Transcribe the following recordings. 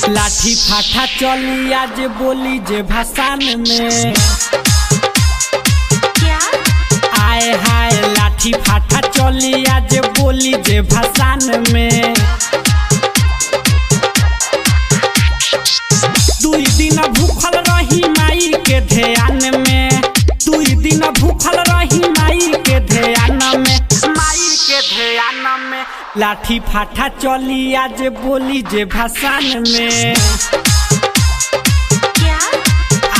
लाठी फाटा चली आज बोली जे भाषण में। आए हाय लाठी फाटा चली आज बोली जे भाषण में। 2 दिन भूखल रही माई के ध्यान में। 2 दिन भूखल रही माई के ध्यान में। माई के ध्यान में लाठी फाटा चली आज बोली जे भाषण में।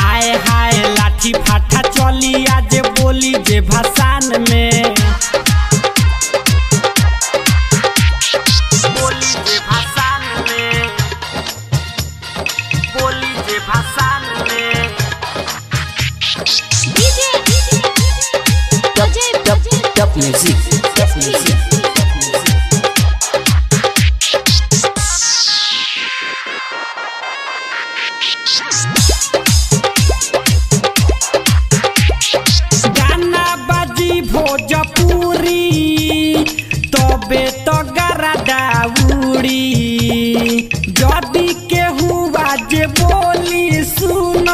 आए हाय लाठी फाटा चली आज बोली जे भाषण में। बोली जे भाषण में। बोली जे भाषण में। Top music. गाना बाजी भोजपुरी तबे तो गरदा उड़ी। जदी के हुआ जे बोली सुन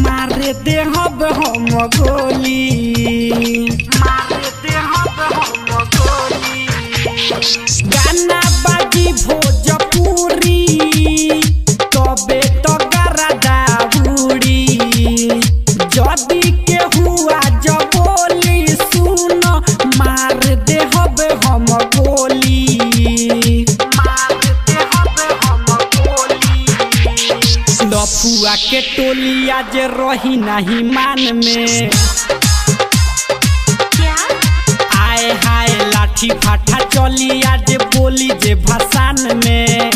मारे देहब हम गोली। मारे देहब हम गोली। गाना बाजी भोजपुरी तबे तो गरदा उड़ी। जदी के हुआ जब बोली सुन मार देहब हम गोली। मार देहब हम गोली। लफुआ के टोली आज रही नहीं मान में। आए हाय लाठी फाटा चली आज बोली जे भाषण में।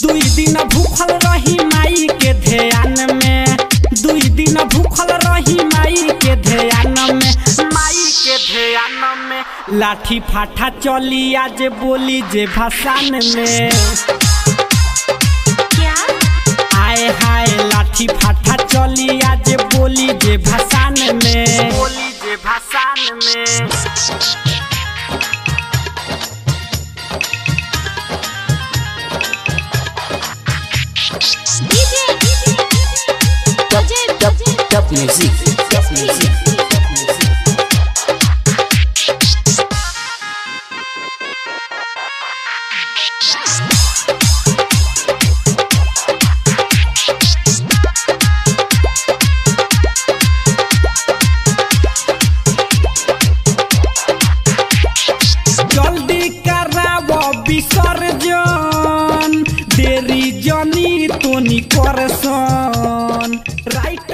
2 दिन भूखल रही माई के ध्यान में। 2 दिन भूखल रही माई के ध्यान में। माई के ध्यान में लाठी फाटा चली आज बोली जे भाषण में। आए हाय लाठी फाटा चली आज बोली जे भाषण में। बोली जे भाषण में। Top music. जल्दी करावो विसर्जन देरी जनी तोनी करसन। राइट